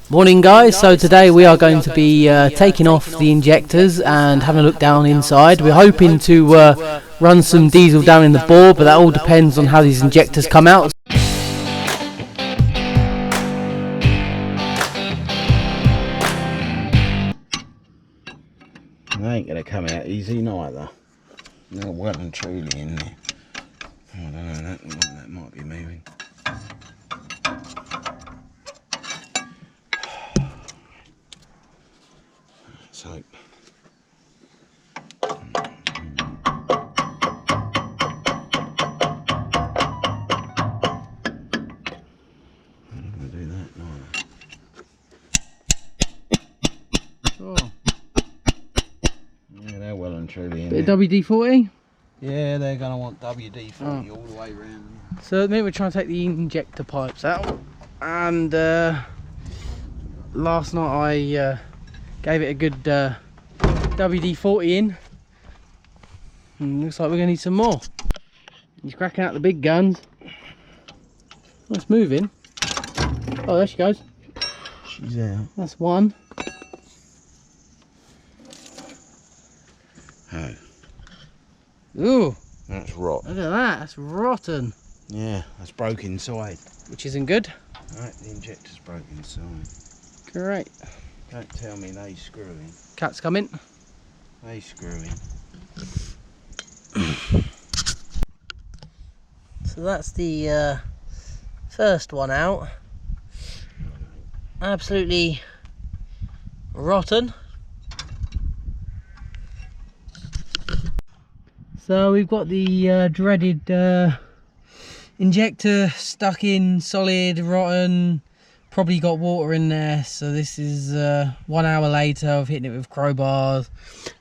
Morning guys, so today we are going to be taking off the injectors and having a look down inside. We're hoping to run some diesel down in the bore, but that all depends on how these injectors come out. They ain't going to come out easy neither. They're well and truly in there. I don't know, that might be moving. Let's hope. I'm not going to do that neither. Oh. Yeah, they're well and truly in Bit there. of WD-40. Yeah, they're going to want WD-40 all the way around. So at the minute we're trying to take the injector pipes out, and last night I gave it a good WD-40 in, and looks like we're going to need some more. He's cracking out the big guns. Oh, it's moving. Oh, there she goes. She's out. That's one. Oh, Ooh, that's rot. look at that. That's rotten. Yeah, that's broke inside. Which isn't good. Right, the injector's broke inside. Great. Don't tell me they screwing. Cat's coming. They screwing. So that's the first one out. Absolutely rotten. So we've got the dreaded injector stuck in, solid, rotten, probably got water in there. So this is 1 hour later of hitting it with crowbars,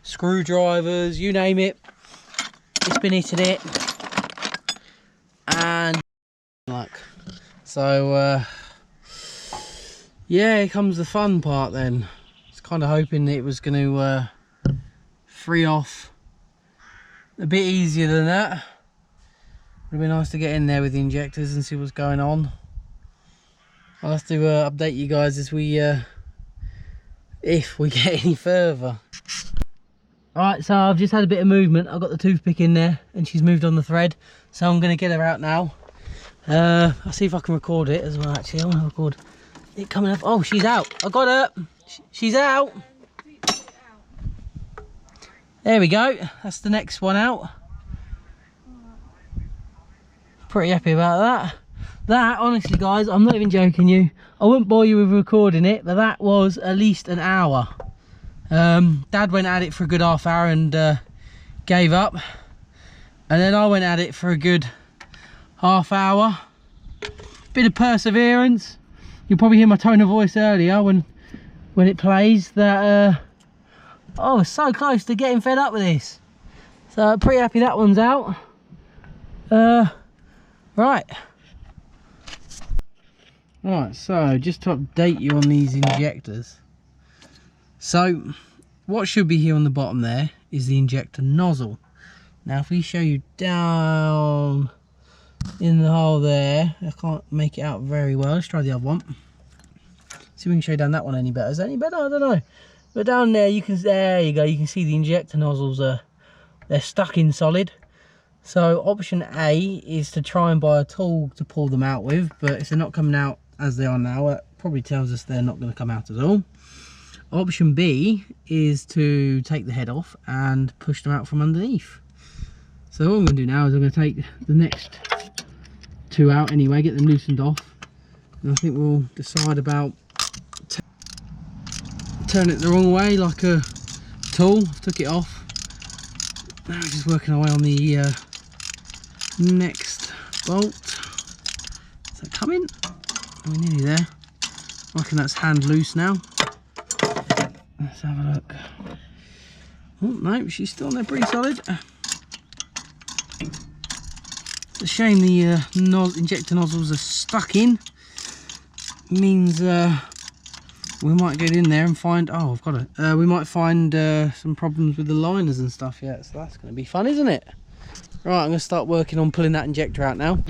screwdrivers, you name it. It's been hitting it, and luck. So yeah, here comes the fun part then. I was kind of hoping that it was going to free off a bit easier than that. Would have been nice to get in there with the injectors and see what's going on. I'll have to update you guys as we if we get any further. Alright, so I've just had a bit of movement. I've got the toothpick in there and she's moved on the thread, so I'm going to get her out now. I'll see if I can record it as well. Actually, I want to record it coming up. Oh, she's out. I got her. She's out. There we go. That's the next one out. Pretty happy about that. That, honestly guys, I'm not even joking you. I wouldn't bore you with recording it, but that was at least an hour. Dad went at it for a good half hour and gave up. And then I went at it for a good half hour. Bit of perseverance. You'll probably hear my tone of voice earlier when it plays that oh, so close to getting fed up with this. So pretty happy that one's out. Right. Right, so just to update you on these injectors. So what should be here on the bottom there is the injector nozzle. Now if we show you down in the hole there, I can't make it out very well. Let's try the other one. See if we can show you down that one any better. Is that any better? I don't know. But down there you can, there you go, you can see the injector nozzles are, they're stuck in solid. So option A is to try and buy a tool to pull them out with, but if they're not coming out as they are now, that probably tells us they're not going to come out at all. Option B is to take the head off and push them out from underneath. So what I'm going to do now is I'm going to take the next two out anyway, get them loosened off, and I think we'll decide about turn it the wrong way like a tool. Took it off. Now we're just working our way on the next bolt. Is that coming? We're nearly there. I reckon that's hand loose now. Let's have a look. Oh no, she's still on there pretty solid. It's a shame the injector nozzles are stuck in. Means we might get in there and find, oh I've got it, we might find some problems with the liners and stuff yet, so that's going to be fun, isn't it? Right, I'm going to start working on pulling that injector out now.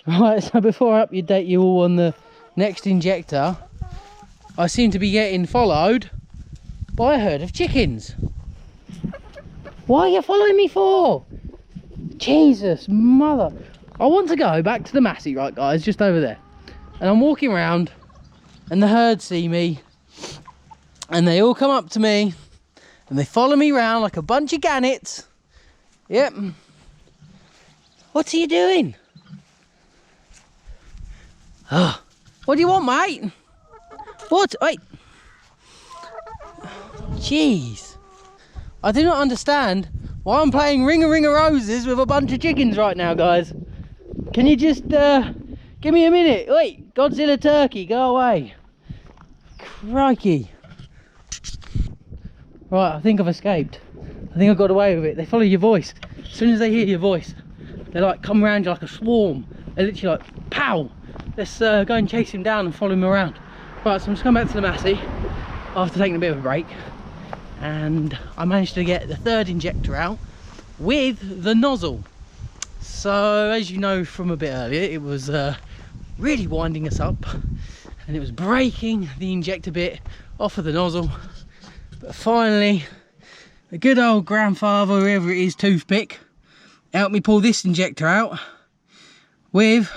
Right, so before I update you all on the next injector, I seem to be getting followed by a herd of chickens. What are you following me for? Jesus, mother. I want to go back to the Massey, right guys, just over there. And I'm walking around and the herd see me and they all come up to me and they follow me around like a bunch of gannets. Yep. What are you doing? Oh, what do you want, mate? What? Wait. Jeez. I do not understand why I'm playing Ring a Roses with a bunch of chickens right now, guys. Can you just give me a minute? Wait, Godzilla turkey, go away. Crikey. Right, I think I've escaped. I think I got away with it. They follow your voice. As soon as they hear your voice, they like come around you like a swarm. They're literally like, pow! Let's go and chase him down and follow him around. Right, so I'm just coming back to the Massey after taking a bit of a break. And I managed to get the 3rd injector out with the nozzle. So as you know from a bit earlier, it was really winding us up and it was breaking the injector bit off of the nozzle. But finally, the good old grandfather, whoever it is, toothpick, helped me pull this injector out with,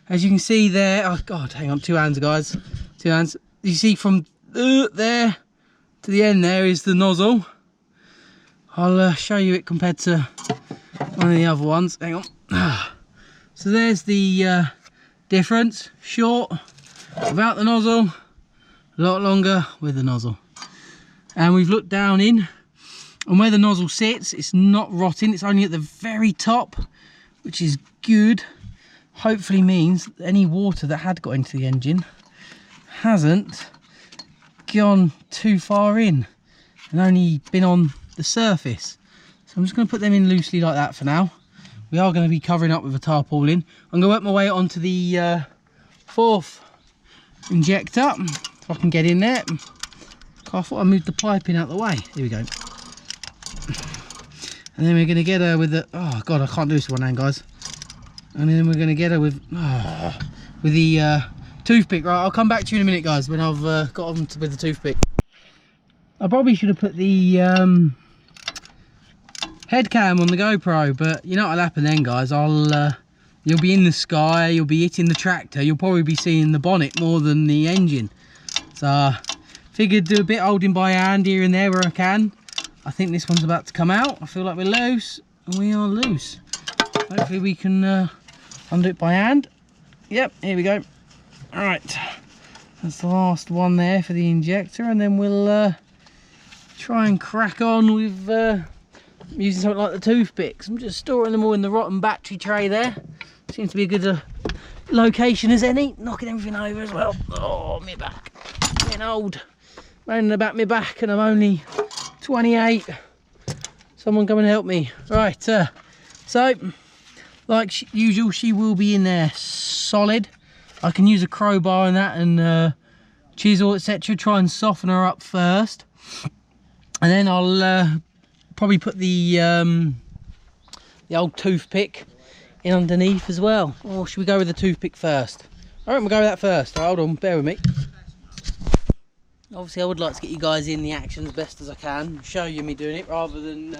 as you can see there, oh god, hang on, 2 hands guys, 2 hands. You see from there to the end there is the nozzle. I'll show you it compared to one of the other ones. Hang on. So there's the difference. Short without the nozzle, a lot longer with the nozzle. And we've looked down in, and where the nozzle sits, it's not rotting. It's only at the very top, which is good. Hopefully means that any water that had got into the engine hasn't gone too far in and only been on the surface. So I'm just going to put them in loosely like that for now. We are going to be covering up with a tarpaulin. I'm going to work my way onto the 4th injector, if I can get in there. I thought I moved the piping out of the way. Here we go. And then we're going to get her with the, oh god, I can't do this one hand guys. And then we're going to get her with the toothpick. Right, I'll come back to you in a minute guys when I've got on with the toothpick. I probably should have put the head cam on the GoPro, but you know what'll happen then guys, you'll be in the sky, you'll be hitting the tractor, you'll probably be seeing the bonnet more than the engine. So figured do a bit holding by hand here and there where I can. I think this one's about to come out. I feel like we're loose, and we are loose. Hopefully we can undo it by hand. Yep, here we go. All right, that's the last one there for the injector, and then we'll try and crack on with using something like the toothpicks. I'm just storing them all in the rotten battery tray there. Seems to be a good location as any. Knocking everything over as well. Oh, my back. Getting old. Moaning about my back, and I'm only 28. Someone come and help me. Right, so like usual, she will be in there solid. I can use a crowbar and that, and chisel, etc. Try and soften her up first, and then I'll probably put the old toothpick in underneath as well. Or should we go with the toothpick first? I reckon we'll go with that first. Right, hold on, bear with me. Obviously I would like to get you guys in the action as best as I can, show you me doing it rather than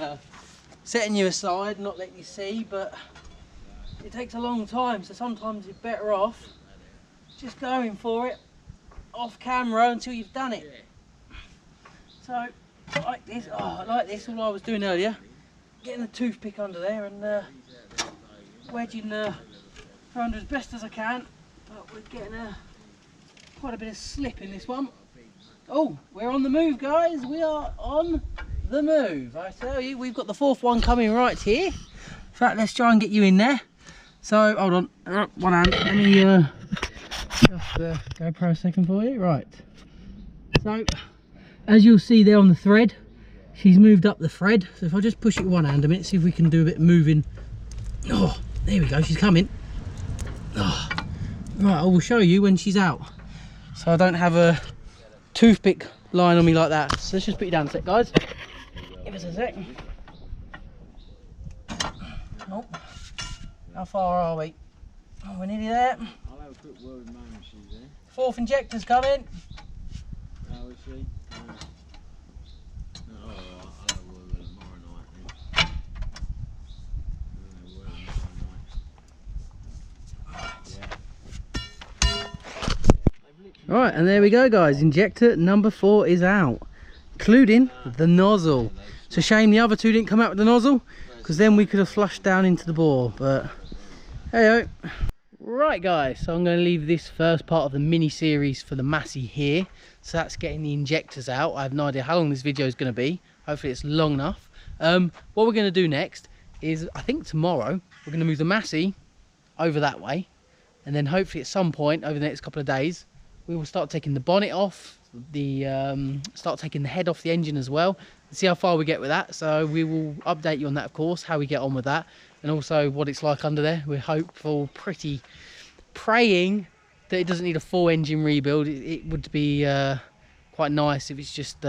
setting you aside and not letting you see, but it takes a long time, so sometimes you're better off just going for it off camera until you've done it. So like this, all I was doing earlier, getting the toothpick under there and wedging her under as best as I can, but we're getting quite a bit of slip in this one. Oh, we're on the move guys, we are on the move. I tell you, we've got the 4th one coming right here. In fact, let's try and get you in there. So, hold on, one hand, let me just go for a second for you. Right, so as you'll see there on the thread, she's moved up the thread. So if I just push it with one hand a minute, see if we can do a bit of moving. Oh, there we go, she's coming. Oh. Right, I will show you when she's out, so I don't have a toothpick lying on me like that. So let's just put you down a sec guys. Give us a sec. Oh, how far are we? Oh, we're nearly there. I'll have a quick word with Mum if she's there. 4th injector's coming. she? Oh, I'll have a word with her tomorrow night then. Right, and there we go, guys. Injector number 4 is out, including the nozzle. It's a shame the other two didn't come out with the nozzle, because then we could have flushed down into the bore, but hey-o. Right, guys, so I'm going to leave this first part of the mini-series for the Massey here. So that's getting the injectors out. I have no idea how long this video is going to be. Hopefully it's long enough. What we're going to do next is, I think tomorrow, we're going to move the Massey over that way. And then hopefully at some point over the next couple of days, we will start taking the bonnet off, start taking the head off the engine as well, and see how far we get with that. So we will update you on that, of course, how we get on with that, and also what it's like under there. We're hopeful, praying that it doesn't need a full engine rebuild. It would be quite nice if it's just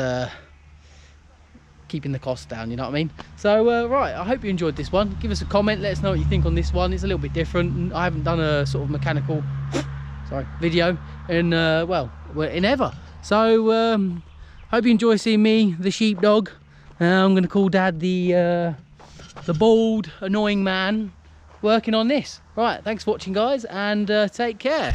keeping the cost down, you know what I mean? So right, I hope you enjoyed this one. Give us a comment, let us know what you think on this one. It's a little bit different. I haven't done a sort of mechanical video in well, in ever. So hope you enjoy seeing me, the sheepdog. I'm going to call Dad the bald annoying man working on this. Right, thanks for watching, guys, and take care.